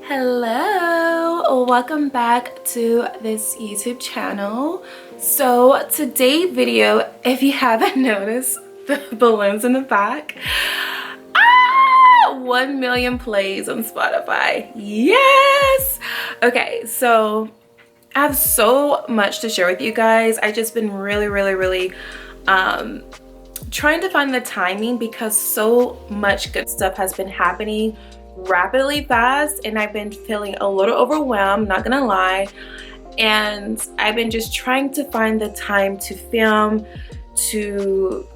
Hello, welcome back to this YouTube channel. So today's video, if you haven't noticed the balloons in the back, 1 million plays on Spotify. Yes. Okay, so I have so much to share with you guys. I just been really trying to find the timing because so much good stuff has been happening rapidly fast, and I've been feeling a little overwhelmed, not gonna lie. And I've been just trying to find the time to film, to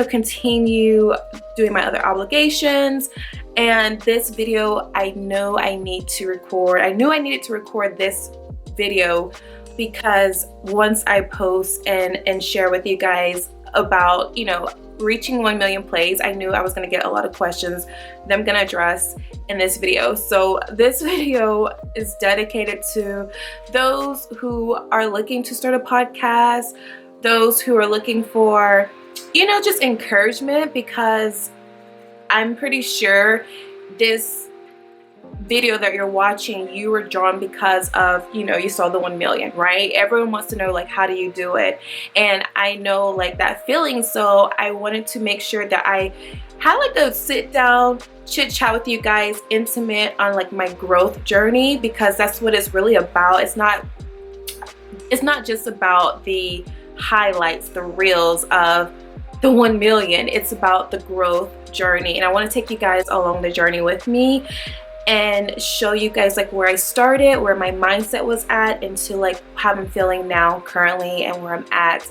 continue doing my other obligations. And this video, I know I need to record. I knew I needed to record this video because once I post and share with you guys about reaching 1 million plays, I knew I was going to get a lot of questions that I'm going to address in this video. So this video is dedicated to those who are looking to start a podcast, those who are looking for just encouragement, because I'm pretty sure this video that you're watching, you were drawn because of you saw the 1 million, right? Everyone wants to know, like, how do you do it? And I know, like, that feeling. So I wanted to make sure that I had like a sit down chit chat with you guys, intimate, on like my growth journey, because that's what it's really about. It's not just about the highlights, the reels of the 1 million. It's about the growth journey, and I want to take you guys along the journey with me and show you guys like where I started, where my mindset was at, into like how I'm feeling now currently and where I'm at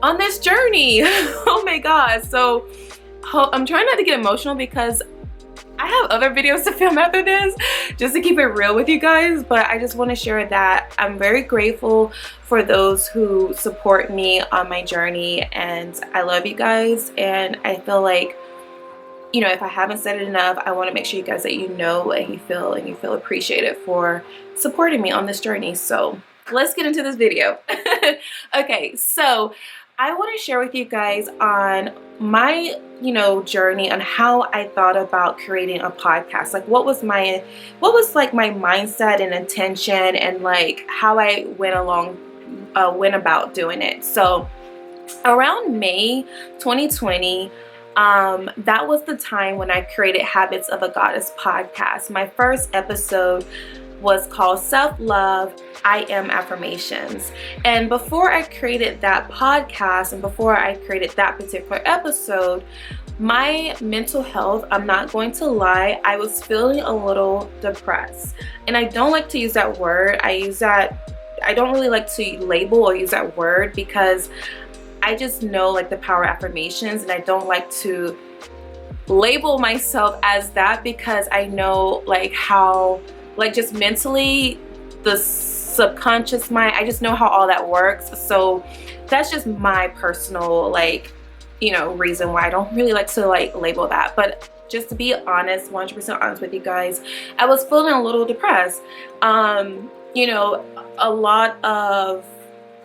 on this journey. Oh my god. So I'm trying not to get emotional because I have other videos to film after this, just to keep it real with you guys. But I just want to share that I'm very grateful for those who support me on my journey, and I love you guys. And I feel like, if I haven't said it enough, I want to make sure you guys that you feel appreciated for supporting me on this journey. So let's get into this video. Okay, so I want to share with you guys on my journey on how I thought about creating a podcast. Like, what was like my mindset and intention, and like how I went about doing it. So around May 2020, that was the time when I created Habits of a Goddess podcast. My first episode was called Self-Love, I Am Affirmations. And before I created that podcast, and before I created that particular episode, my mental health, I'm not going to lie, I was feeling a little depressed. And I don't like to use that word. I don't really like to label or use that word, because I just know like the power of affirmations, and I don't like to label myself as that, because I know like how, like, just mentally, the subconscious mind, I just know how all that works. So that's just my personal reason why I don't really like to like label that. But just to be honest, 100% honest with you guys, I was feeling a little depressed. A lot of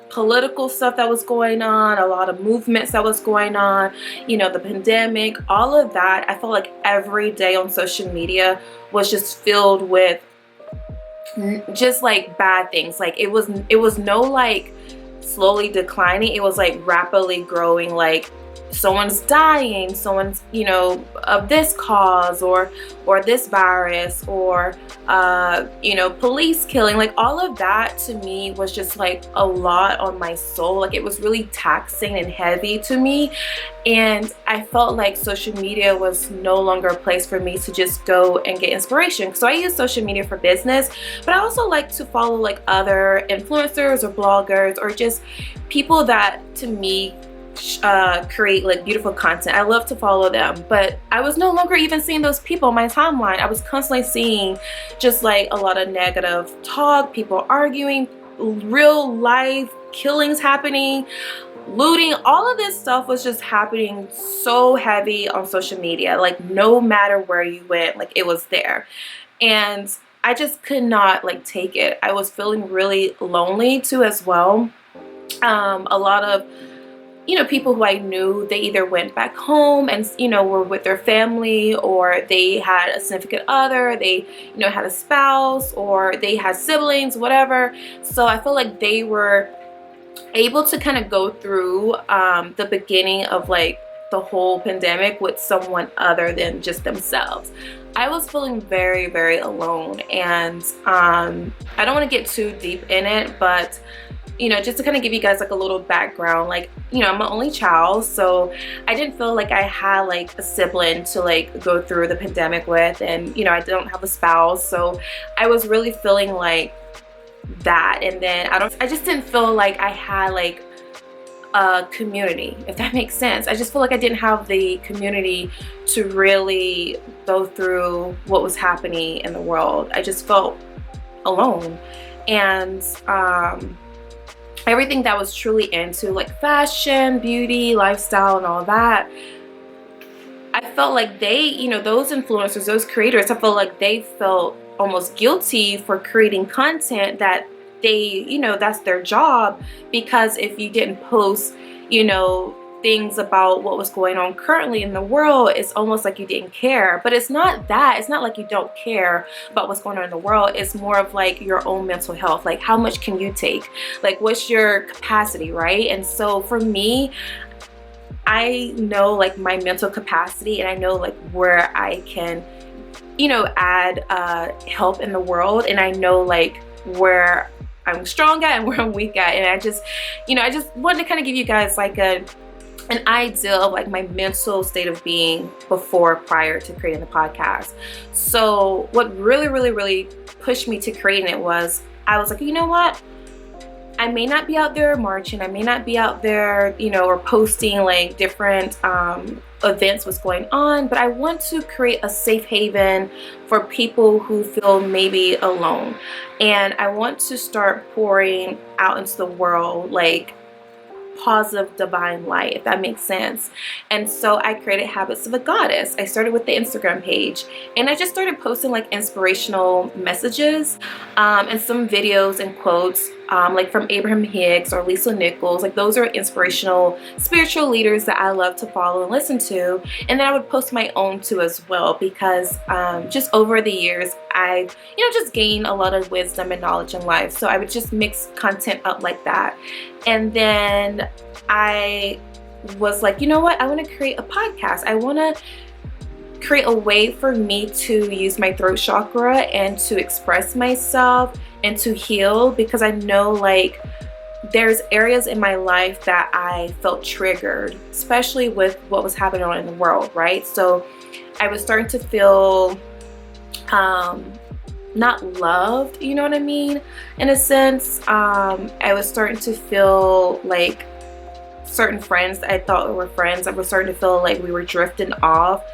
political stuff that was going on, a lot of movements that was going on, the pandemic, all of that. I felt like every day on social media was just filled with just like bad things. Like it was no like slowly declining, it was like rapidly growing. Like someone's dying, someone's of this cause, or this virus, or police killing. Like all of that to me was just like a lot on my soul. Like it was really taxing and heavy to me, and I felt like social media was no longer a place for me to just go and get inspiration. So I use social media for business, but I also like to follow like other influencers or bloggers, or just people that to me create like beautiful content. I love to follow them, but I was no longer even seeing those people on my timeline. I was constantly seeing just like a lot of negative talk, people arguing, real life killings happening, looting. All of this stuff was just happening so heavy on social media. Like no matter where you went, like it was there. And I just could not like take it. I was feeling really lonely too as well. A lot of people who I knew, they either went back home and, were with their family, or they had a significant other, they, had a spouse, or they had siblings, whatever. So I feel like they were able to kind of go through the beginning of like the whole pandemic with someone other than just themselves. I was feeling very, very alone, and I don't want to get too deep in it, but just to kind of give you guys like a little background, like, I'm an only child, so I didn't feel like I had like a sibling to like go through the pandemic with, and I don't have a spouse, so I was really feeling like that. And then I just didn't feel like I had like a community, if that makes sense. I just feel like I didn't have the community to really go through what was happening in the world. I just felt alone. And everything that I was truly into, like fashion, beauty, lifestyle, and all that, I felt like they, those influencers, those creators, I felt like they felt almost guilty for creating content that they, that's their job, because if you didn't post, things about what was going on currently in the world, it's almost like you didn't care. But it's not that. It's not like you don't care about what's going on in the world. It's more of like your own mental health. Like, how much can you take? Like, what's your capacity, right? And so for me, I know like my mental capacity, and I know like where I can, add help in the world, and I know like where I'm strong at and where I'm weak at. And I just wanted to kind of give you guys like an idea of like my mental state of being prior to creating the podcast. So what really pushed me to creating it was, I was like, you know what? I may not be out there marching, I may not be out there, or posting like different events, what's going on, but I want to create a safe haven for people who feel maybe alone. And I want to start pouring out into the world like positive divine light, if that makes sense. And so I created Habits of a Goddess. I started with the Instagram page, and I just started posting like inspirational messages and some videos and quotes like from Abraham Hicks or Lisa Nichols. Like, those are inspirational spiritual leaders that I love to follow and listen to. And then I would post my own too as well, because just over the years I just gained a lot of wisdom and knowledge in life. So I would just mix content up like that. And then I was like, you know what? I want to create a podcast. I want to create a way for me to use my throat chakra and to express myself and to heal, because I know like there's areas in my life that I felt triggered, especially with what was happening in the world, right? So I was starting to feel not loved, you know what I mean? In a sense, I was starting to feel like certain friends that I thought were friends, I was starting to feel like we were drifting off.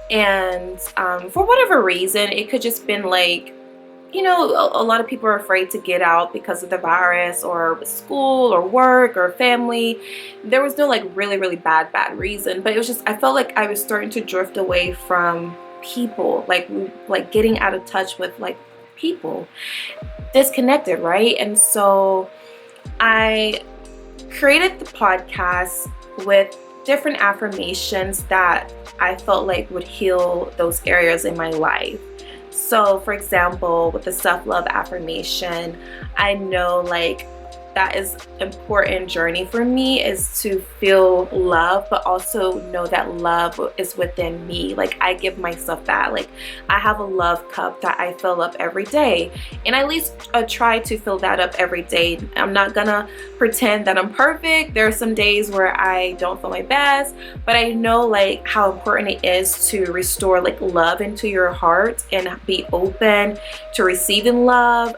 And for whatever reason, it could just been like, a lot of people are afraid to get out because of the virus, or school or work or family. There was no like really bad reason, but it was just, I felt like I was starting to drift away from people, like getting out of touch with like people, disconnected, right? And so I created the podcast with different affirmations that I felt like would heal those areas in my life. So for example, with the self-love affirmation, I know like that is important journey for me, is to feel love, but also know that love is within me. Like, I give myself that. Like, I have a love cup that I fill up every day, and I at least try to fill that up every day. I'm not gonna pretend that I'm perfect. There are some days where I don't feel my best, but I know like how important it is to restore like love into your heart and be open to receiving love,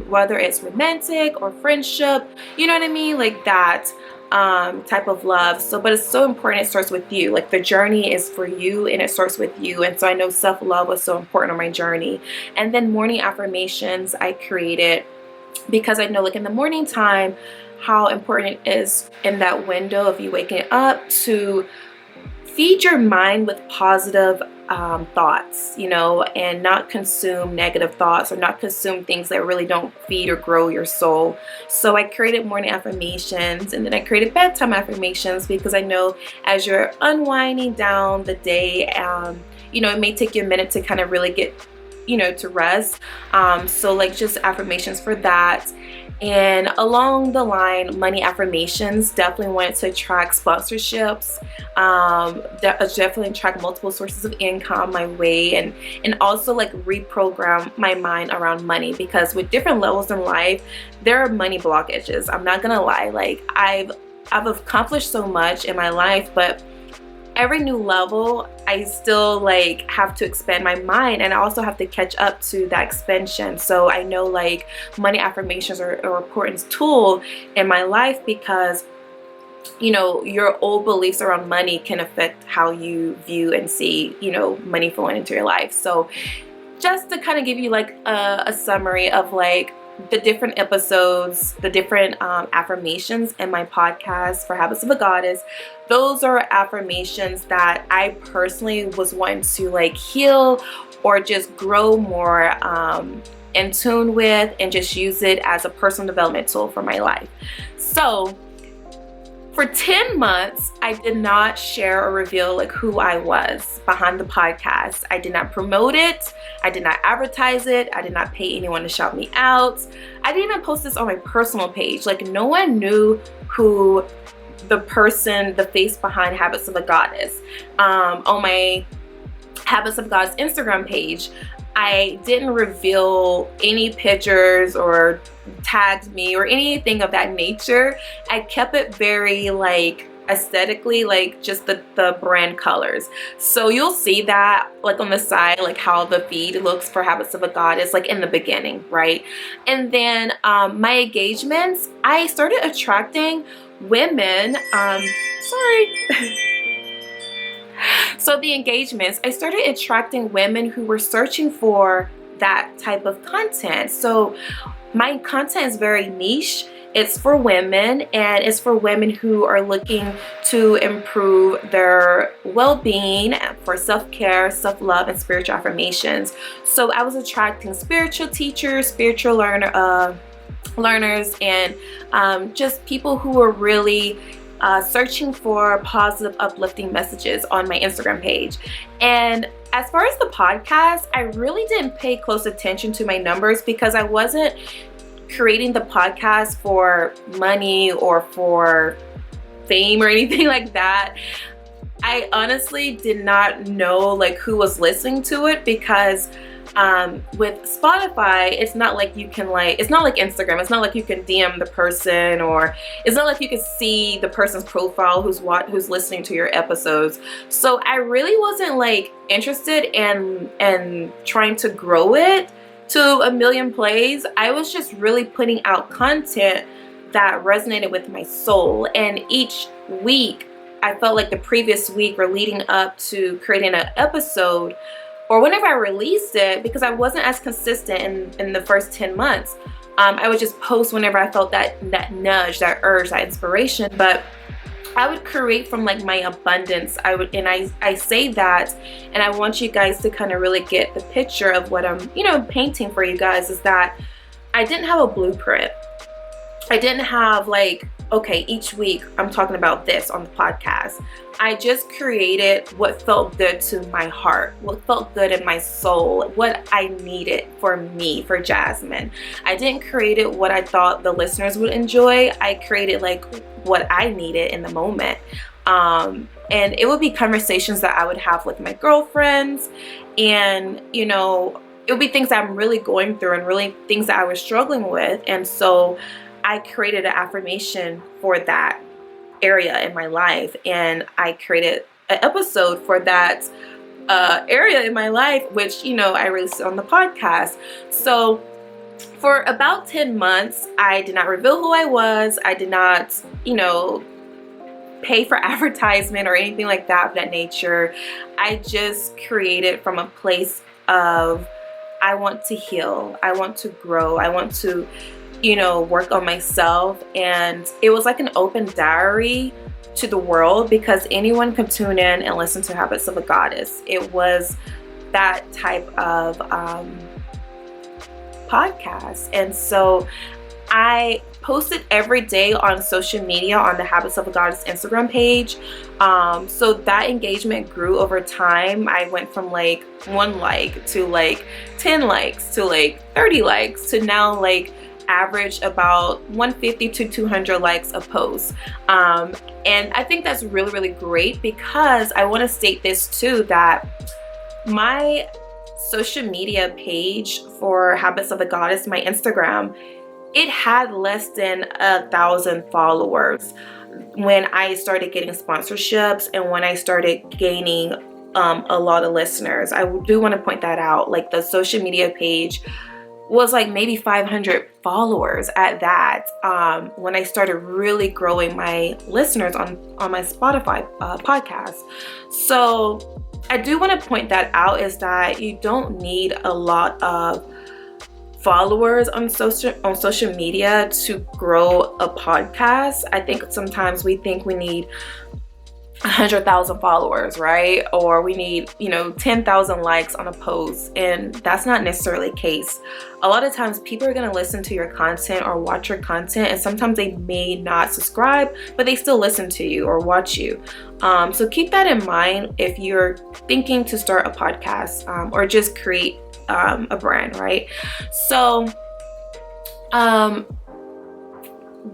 whether it's romantic or friendship, you know what I mean, like that type of love. So, but it's so important, it starts with you. Like, the journey is for you, and it starts with you. And so I know self-love was so important on my journey. And then morning affirmations I created because I know like in the morning time how important it is in that window of you waking up to feed your mind with positive thoughts, and not consume negative thoughts or not consume things that really don't feed or grow your soul. So I created morning affirmations, and then I created bedtime affirmations because I know as you're unwinding down the day, it may take you a minute to kind of really get, to rest. So like just affirmations for that. And along the line, money affirmations, definitely wanted to attract sponsorships, definitely attract multiple sources of income my way, and also like reprogram my mind around money, because with different levels in life, there are money blockages. I'm not gonna lie, like I've accomplished so much in my life, but every new level I still like have to expand my mind, and I also have to catch up to that expansion. So I know like money affirmations are an important tool in my life, because your old beliefs around money can affect how you view and see money flowing into your life. So just to kind of give you like a summary of like the different episodes, the different affirmations in my podcast for Habits of a Goddess, those are affirmations that I personally was wanting to like heal or just grow more in tune with, and just use it as a personal development tool for my life. So for 10 months, I did not share or reveal like who I was behind the podcast. I did not promote it. I did not advertise it. I did not pay anyone to shout me out. I didn't even post this on my personal page. Like no one knew who the face behind Habits of a Goddess. On my Habits of Goddess Instagram page, I didn't reveal any pictures or tagged me or anything of that nature. I kept it very like aesthetically, like just the brand colors. So you'll see that like on the side, like how the feed looks for Habits of a Goddess, like in the beginning, right? And then my engagements, I started attracting women, So the engagements, I started attracting women who were searching for that type of content. So my content is very niche. It's for women, and it's for women who are looking to improve their well-being, for self-care, self-love, and spiritual affirmations. So I was attracting spiritual teachers, spiritual learners, and just people who were really searching for positive, uplifting messages on my Instagram page. And as far as the podcast, I really didn't pay close attention to my numbers, because I wasn't creating the podcast for money or for fame or anything like that. I honestly did not know like who was listening to it, because with Spotify, it's not like you can it's not like Instagram. It's not like you can DM the person, or it's not like you can see the person's profile who's listening to your episodes. So I really wasn't like interested in trying to grow it to 1 million plays. I was just really putting out content that resonated with my soul. And each week, I felt like the previous week or leading up to creating an episode, or whenever I released it, because I wasn't as consistent in the first 10 months, I would just post whenever I felt that nudge, that urge, that inspiration. But I would create from like my abundance. I say that, and I want you guys to kind of really get the picture of what I'm, painting for you guys, is that I didn't have a blueprint. I didn't have like, okay, each week I'm talking about this on the podcast. I just created what felt good to my heart, what felt good in my soul, what I needed for me, for Jasmine. I didn't create it what I thought the listeners would enjoy. I created like what I needed in the moment. And it would be conversations that I would have with my girlfriends, and it would be things that I'm really going through and really things that I was struggling with. And so I created an affirmation for that area in my life, and I created an episode for that area in my life, which I released on the podcast. So for about 10 months, I did not reveal who I was. I did not pay for advertisement or anything like that nature. I just created from a place of, I want to heal, I want to grow, I want to work on myself. And it was like an open diary to the world because anyone could tune in and listen to Habits of a Goddess. It was that type of podcast. And so I posted every day on social media on the Habits of a Goddess Instagram page. So that engagement grew over time. I went from like 1 like to like 10 likes to like 30 likes to now like average about 150 to 200 likes a post. And I think that's really, really great because I want to state this too, that my social media page for Habits of a Goddess, my Instagram, it had less than 1,000 followers when I started getting sponsorships and when I started gaining a lot of listeners. I do want to point that out. Like the social media page was like maybe 500 followers at that when I started really growing my listeners on my Spotify podcast. So I do want to point that out, is that you don't need a lot of followers on social media to grow a podcast. I think sometimes we think we need 100,000 followers, right? Or we need, 10,000 likes on a post, and that's not necessarily the case. A lot of times people are going to listen to your content or watch your content, and sometimes they may not subscribe, but they still listen to you or watch you. So keep that in mind if you're thinking to start a podcast or just create a brand, right? So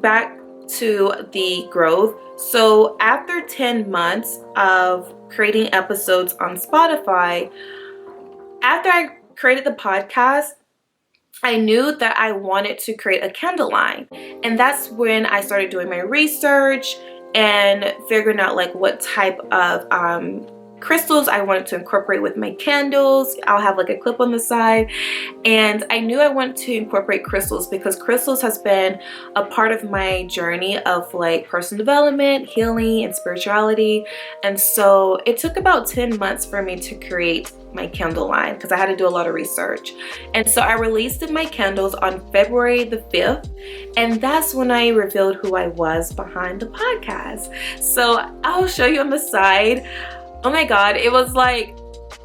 back to the growth. So after 10 months of creating episodes on Spotify, after I created the podcast, I knew that I wanted to create a candle line. And that's when I started doing my research and figuring out like what type of crystals I wanted to incorporate with my candles. I'll have like a clip on the side. And I knew I wanted to incorporate crystals because crystals has been a part of my journey of like personal development, healing, and spirituality. And so it took about 10 months for me to create my candle line because I had to do a lot of research. And so I released my candles on February the 5th, and that's when I revealed who I was behind the podcast. So I'll show you on the side. Oh my God, it was like,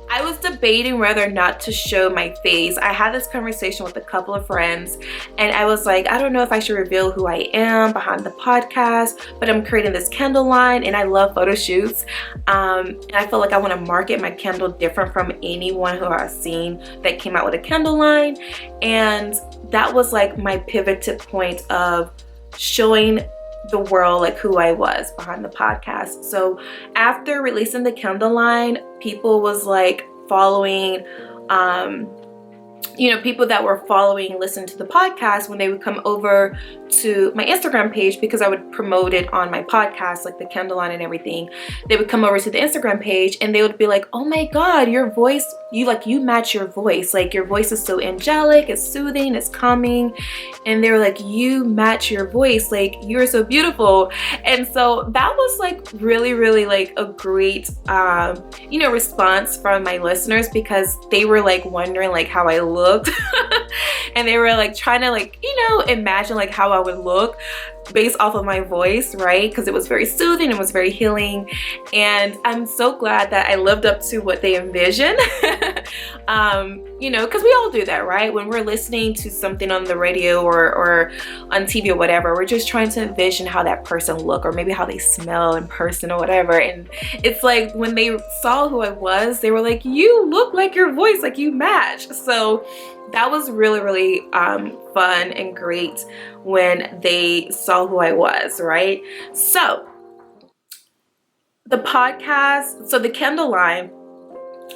I was debating whether or not to show my face. I had this conversation with a couple of friends, and I was like, I don't know if I should reveal who I am behind the podcast, but I'm creating this candle line, and I love photo shoots. And I feel like I want to market my candle different from anyone who I've seen that came out with a candle line. And that was like my pivoted point of showing the world like who I was behind the podcast. So after releasing the candle line, people was like following people that were following, listen to the podcast, when they would come over to my Instagram page, because I would promote it on my podcast, like the candle line and everything. They would come over to the Instagram page and they would be like, oh my God, your voice, you match your voice. Like your voice is so angelic, it's soothing, it's calming. And they were like, you match your voice, like you're so beautiful. And so that was like really, really like a great, response from my listeners, because they were like wondering like how I looked. And they were like trying to like, imagine like how I would look based off of my voice, right? Because it was very soothing, it was very healing. And I'm so glad that I lived up to what they envisioned. Because we all do that, right? When we're listening to something on the radio or on TV or whatever, we're just trying to envision how that person look, or maybe how they smell in person or whatever. And it's like when they saw who I was, they were like, you look like your voice, like you match. So that was really, really fun and great when they saw who I was, right? So the podcast, so the candle line,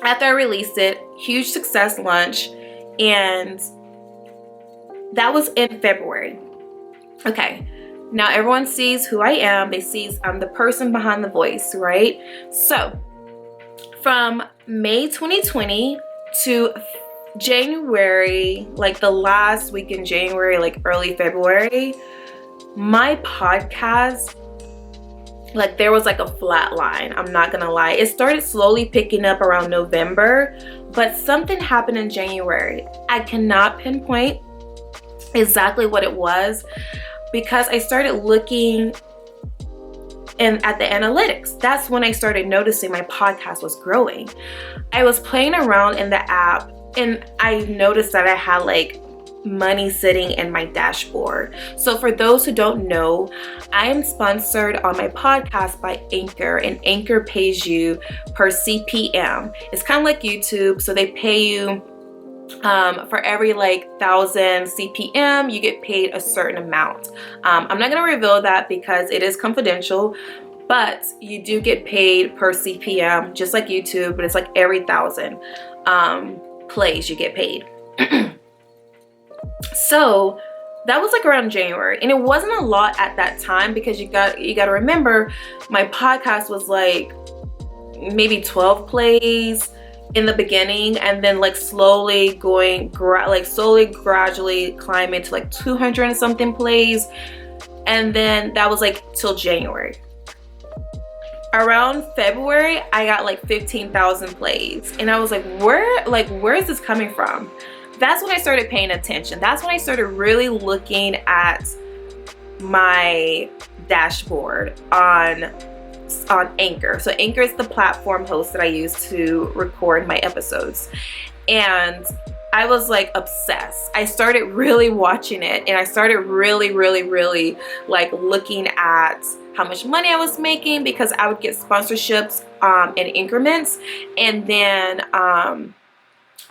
after I released it, huge success launch, and that was in February. Okay, now everyone sees who I am. They see I'm the person behind the voice, right? So from May 2020 to January, like the last week in January, like early February, my podcast, like there was like a flat line. I'm not gonna lie. It started slowly picking up around November, but something happened in January. I cannot pinpoint exactly what it was, because I started looking and at the analytics. That's when I started noticing my podcast was growing. I was playing around in the app and I noticed that I had like money sitting in my dashboard. So for those who don't know, I am sponsored on my podcast by Anchor, and Anchor pays you per CPM. It's kind of like YouTube, so they pay you for every like 1,000 CPM, you get paid a certain amount. I'm not going to reveal that because it is confidential, but you do get paid per CPM, just like YouTube, but it's like every 1,000 plays you get paid. So that was like around January, and it wasn't a lot at that time because you got to remember my podcast was like maybe 12 plays in the beginning, and then like slowly gradually climbing to like 200 and something plays, and then that was like till January. Around February, I got like 15,000 plays, and I was like, where is this coming from? That's when I started paying attention. That's when I started really looking at my dashboard on Anchor. So Anchor is the platform host that I use to record my episodes. And I was like obsessed. I started really watching it, and I started really like looking at how much money I was making, because I would get sponsorships in increments. And then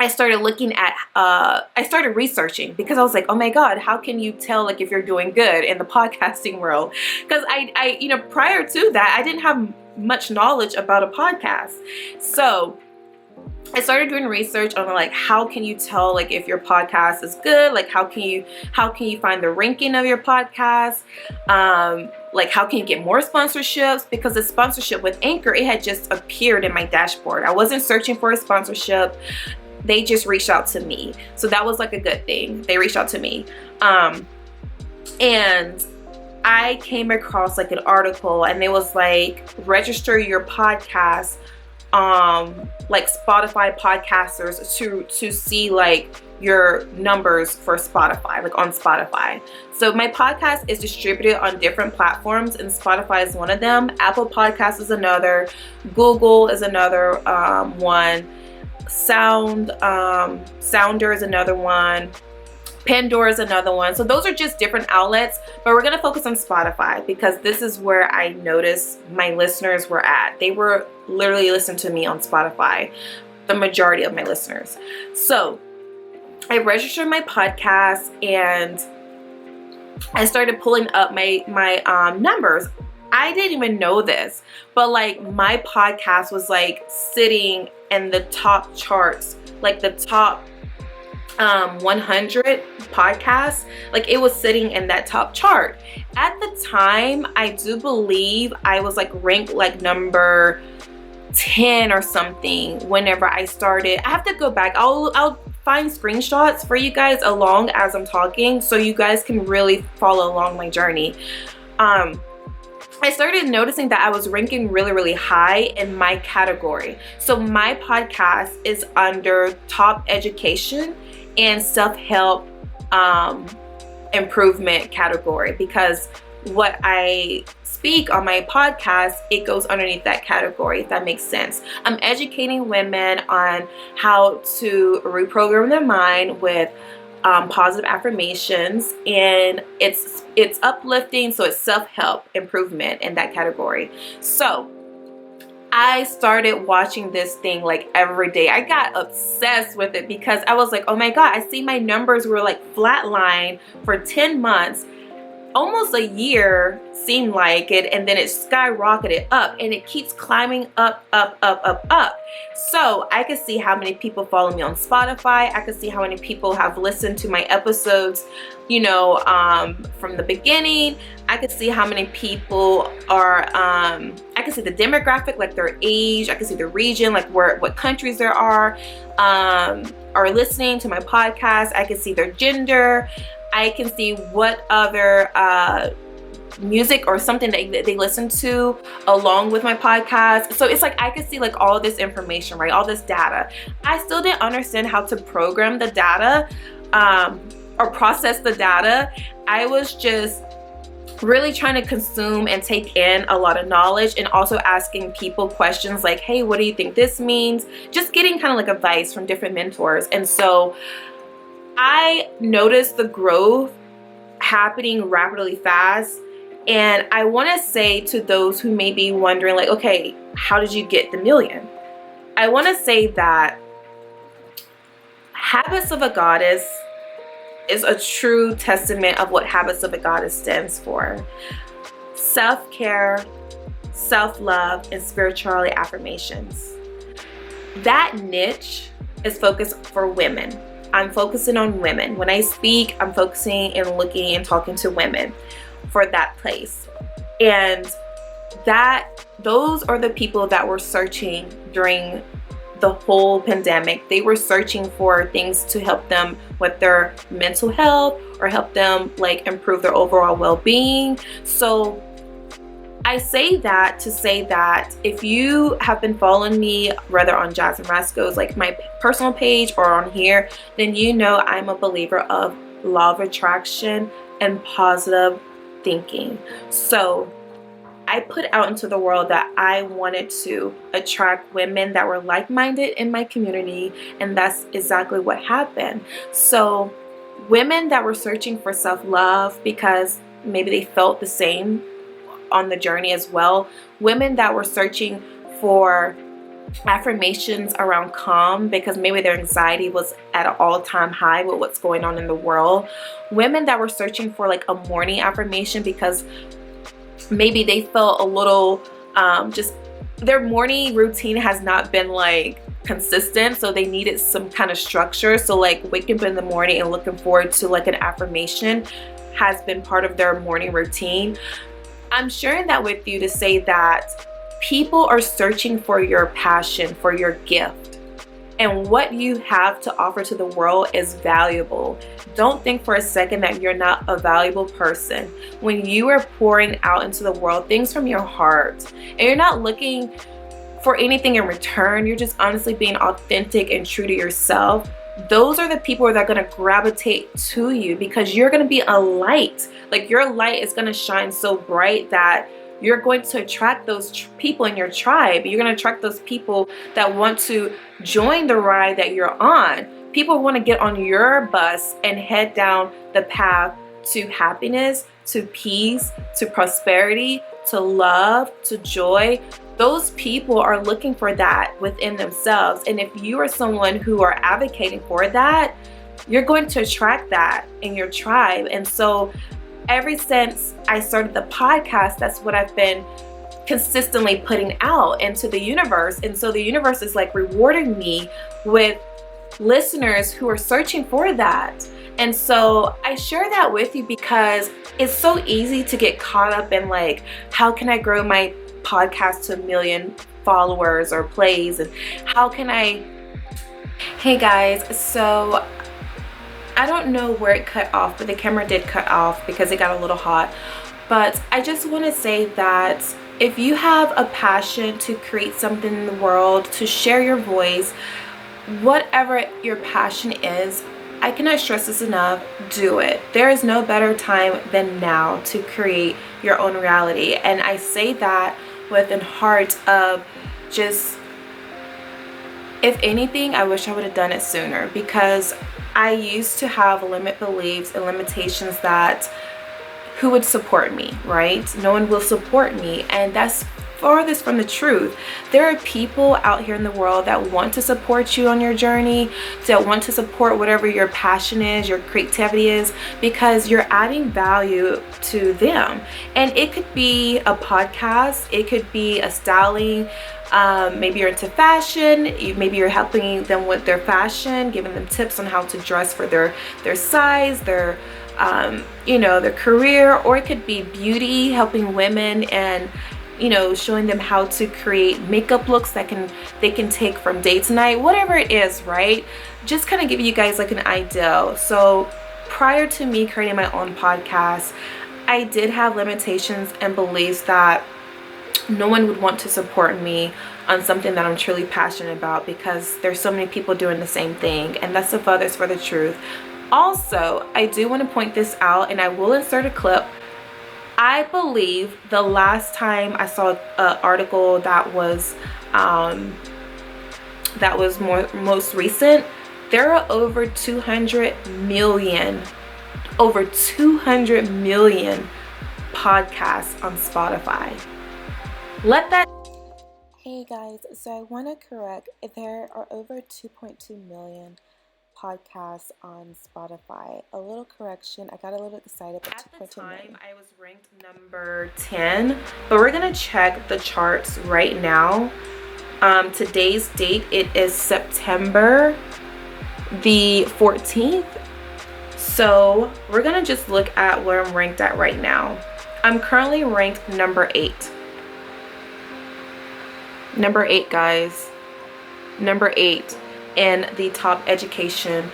I started looking at, I started researching, because I was like, oh my God, how can you tell like if you're doing good in the podcasting world? Because I prior to that, I didn't have much knowledge about a podcast. So I started doing research on like, how can you tell like if your podcast is good? Like how can you find the ranking of your podcast? Like how can you get more sponsorships? Because the sponsorship with Anchor, it had just appeared in my dashboard. I wasn't searching for a sponsorship. They just reached out to me. So that was like a good thing. They reached out to me. And I came across like an article, and it was like, register your podcast, like Spotify podcasters to see like your numbers for Spotify, like on Spotify. So my podcast is distributed on different platforms, and Spotify is one of them. Apple Podcasts is another. Google is another one. Sounder is another one. Pandora is another one. So those are just different outlets, but we're going to focus on Spotify because this is where I noticed my listeners were at. They were literally listening to me on Spotify, the majority of my listeners. So I registered my podcast, and I started pulling up my numbers. I didn't even know this, but like my podcast was like sitting in the top charts, like the top 100 podcasts. Like it was sitting in that top chart. At the time, I do believe I was like ranked like number 10 or something whenever I started. I have to go back. I'll find screenshots for you guys along as I'm talking, so you guys can really follow along my journey. I started noticing that I was ranking really high in my category. So my podcast is under top education and self-help improvement category, because what I speak on my podcast, it goes underneath that category, if that makes sense. I'm educating women on how to reprogram their mind with positive affirmations, and it's uplifting, so it's self-help improvement in that category. So I started watching this thing like every day. I got obsessed with it because I was like, oh my God, I see my numbers were like flatline for 10 months. Almost a year seemed like it, and then it skyrocketed up, and it keeps climbing up. So I could see how many people follow me on Spotify. I could see how many people have listened to my episodes, from the beginning. I could see how many people are, I could see the demographic, like their age. I could see the region, like what countries there are listening to my podcast. I could see their gender. I can see what other music or something that they listen to along with my podcast. So it's like I could see like all this information, right? All this data. I still didn't understand how to program the data or process the data. I was just really trying to consume and take in a lot of knowledge, and also asking people questions like, hey, what do you think this means? Just getting kind of like advice from different mentors. And so I noticed the growth happening rapidly fast. And I want to say to those who may be wondering, like, okay, how did you get the million? I want to say that Habits of a Goddess is a true testament of what Habits of a Goddess stands for. Self-care, self-love, and spirituality affirmations. That niche is focused for women. I'm focusing on women. When I speak, I'm focusing and looking and talking to women for that place. And those are the people that were searching during the whole pandemic. They were searching for things to help them with their mental health or help them like improve their overall well-being. So I say that to say that if you have been following me, whether on Jasmine Rasco's like my personal page or on here, then you know I'm a believer of law of attraction and positive thinking. So I put out into the world that I wanted to attract women that were like-minded in my community, and that's exactly what happened. So women that were searching for self-love because maybe they felt the same on the journey as well. Women that were searching for affirmations around calm because maybe their anxiety was at an all-time high with what's going on in the world. Women that were searching for like a morning affirmation because maybe they felt a little just their morning routine has not been like consistent, so they needed some kind of structure. So like waking up in the morning and looking forward to like an affirmation has been part of their morning routine. I'm sharing that with you to say that people are searching for your passion, for your gift. And what you have to offer to the world is valuable. Don't think for a second that you're not a valuable person. When you are pouring out into the world things from your heart, and you're not looking for anything in return, you're just honestly being authentic and true to yourself, those are the people that are going to gravitate to you because you're going to be a light. Like your light is going to shine so bright that you're going to attract those people in your tribe. You're going to attract those people that want to join the ride that you're on. People want to get on your bus and head down the path to happiness, to peace, to prosperity, to love, to joy. Those people are looking for that within themselves. And if you are someone who are advocating for that, you're going to attract that in your tribe. And so ever since I started the podcast, that's what I've been consistently putting out into the universe. And so the universe is like rewarding me with listeners who are searching for that. And so I share that with you because it's so easy to get caught up in like, how can I grow my podcast to 1 million followers or plays? And how can I... Hey guys, so I don't know where it cut off, but the camera did cut off because it got a little hot. But I just want to say that if you have a passion to create something in the world, to share your voice, whatever your passion is, I cannot stress this enough, do it. There is no better time than now to create your own reality. And I say that with a heart of just, if anything, I wish I would have done it sooner, because I used to have limit beliefs and limitations that who would support me, right? No one will support me, and that's farthest from the truth. There are people out here in the world that want to support you on your journey, that want to support whatever your passion is, your creativity is, because you're adding value to them. And it could be a podcast, it could be a styling, maybe you're into fashion, maybe you're helping them with their fashion, giving them tips on how to dress for their size, their their career, or it could be beauty, helping women and showing them how to create makeup looks that they can take from day to night, whatever it is, right? Just kind of give you guys like an idea. So prior to me creating my own podcast, I did have limitations and beliefs that no one would want to support me on something that I'm truly passionate about, because there's so many people doing the same thing, and that's the furthest for the truth. Also, I do want to point this out, and I will insert a clip. I believe the last time I saw an article that was most recent, there are over 200 million podcasts on Spotify. Let that. Hey guys, so I want to correct, there are over 2.2 million podcasts on Spotify. A little correction, I got a little excited, but at the time I was ranked number 10, but we're gonna check the charts right now. Today's date, it is September the 14th. So we're gonna just look at where I'm ranked at right now. I'm currently ranked number 8. Number 8, guys. Number 8 in the top education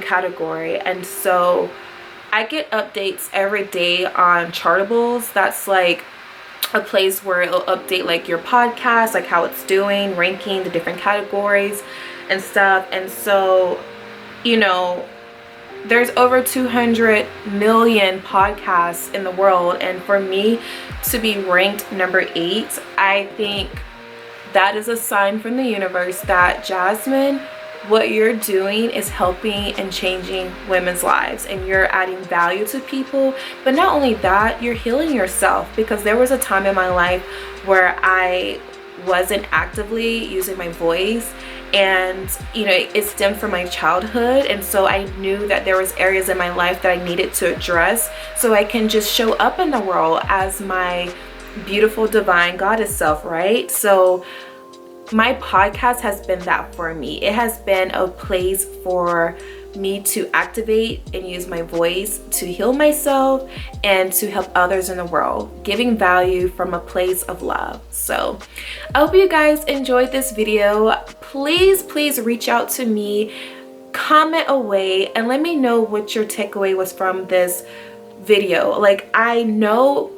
category. And so I get updates every day on Chartables. That's like a place where it'll update like your podcast, like how it's doing, ranking the different categories and stuff. And so, you know, there's over 200 million podcasts in the world, and for me to be ranked number 8, I think that is a sign from the universe that, Jasmine, what you're doing is helping and changing women's lives, and you're adding value to people. But not only that, you're healing yourself, because there was a time in my life where I wasn't actively using my voice, and you know, it stemmed from my childhood, and so I knew that there was areas in my life that I needed to address so I can just show up in the world as my beautiful divine goddess self, right? So my podcast has been that for me. It has been a place for me to activate and use my voice to heal myself and to help others in the world, giving value from a place of love. So I hope you guys enjoyed this video. Please reach out to me, comment away, and let me know what your takeaway was from this video. Like, I know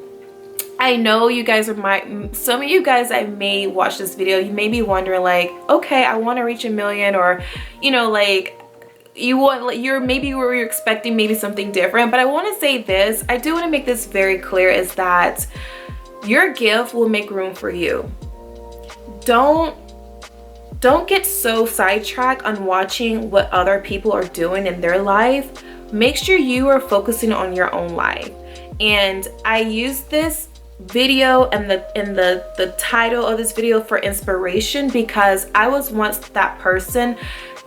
you guys some of you guys, I may watch this video, you may be wondering like, okay, I want to reach 1 million, or you know, like you're expecting maybe something different. But I want to say this, I do want to make this very clear, is that your gift will make room for you. Don't get so sidetracked on watching what other people are doing in their life. Make sure you are focusing on your own life. And I use this video and the title of this video for inspiration, because I was once that person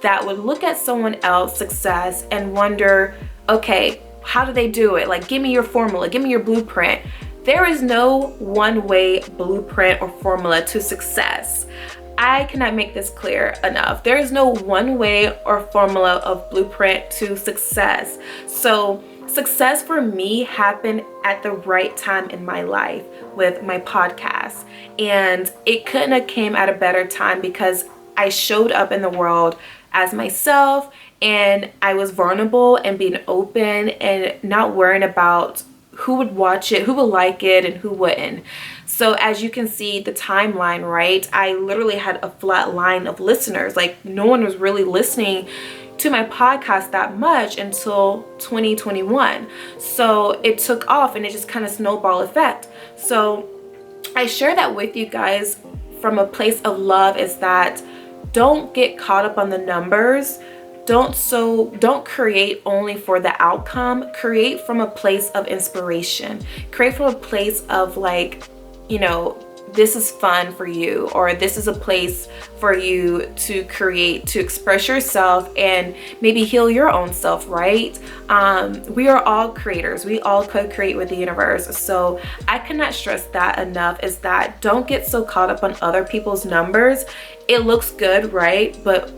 that would look at someone else's success and wonder, okay, how do they do it? Like, give me your formula, give me your blueprint. There is no one-way blueprint or formula to success. I cannot make this clear enough. There is no one way or formula of blueprint to success. So success for me happened at the right time in my life with my podcast, and it couldn't have came at a better time, because I showed up in the world as myself, and I was vulnerable and being open and not worrying about who would watch it, who would like it, and who wouldn't. So as you can see the timeline, right, I literally had a flat line of listeners. Like, no one was really listening to my podcast that much until 2021. So it took off, and it just kind of snowball effect. So I share that with you guys from a place of love, is that don't get caught up on the numbers. Don't create only for the outcome. Create from a place of inspiration. Create from a place of like, you know, this is fun for you, or this is a place for you to create, to express yourself and maybe heal your own self, right? We are all creators. We all co-create with the universe. So I cannot stress that enough, is that don't get so caught up on other people's numbers. It looks good, right? But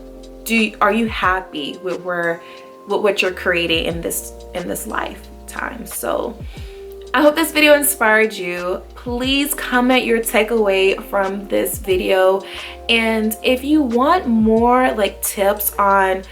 are you happy with what you're creating in this lifetime? So I hope this video inspired you. Please comment your takeaway from this video. And if you want more like tips on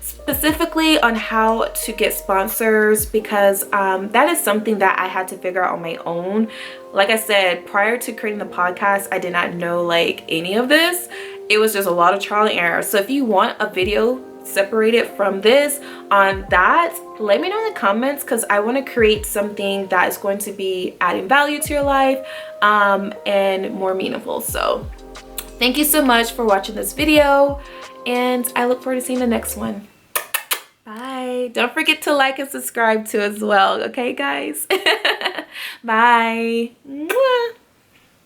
specifically on how to get sponsors, because that is something that I had to figure out on my own. Like I said, prior to creating the podcast, I did not know like any of this. It was just a lot of trial and error. So if you want a video separated from this on that, let me know in the comments, because I want to create something that is going to be adding value to your life and more meaningful. So thank you so much for watching this video, and I look forward to seeing the next one. Bye. Don't forget to like and subscribe too as well, okay guys? Bye. Mwah.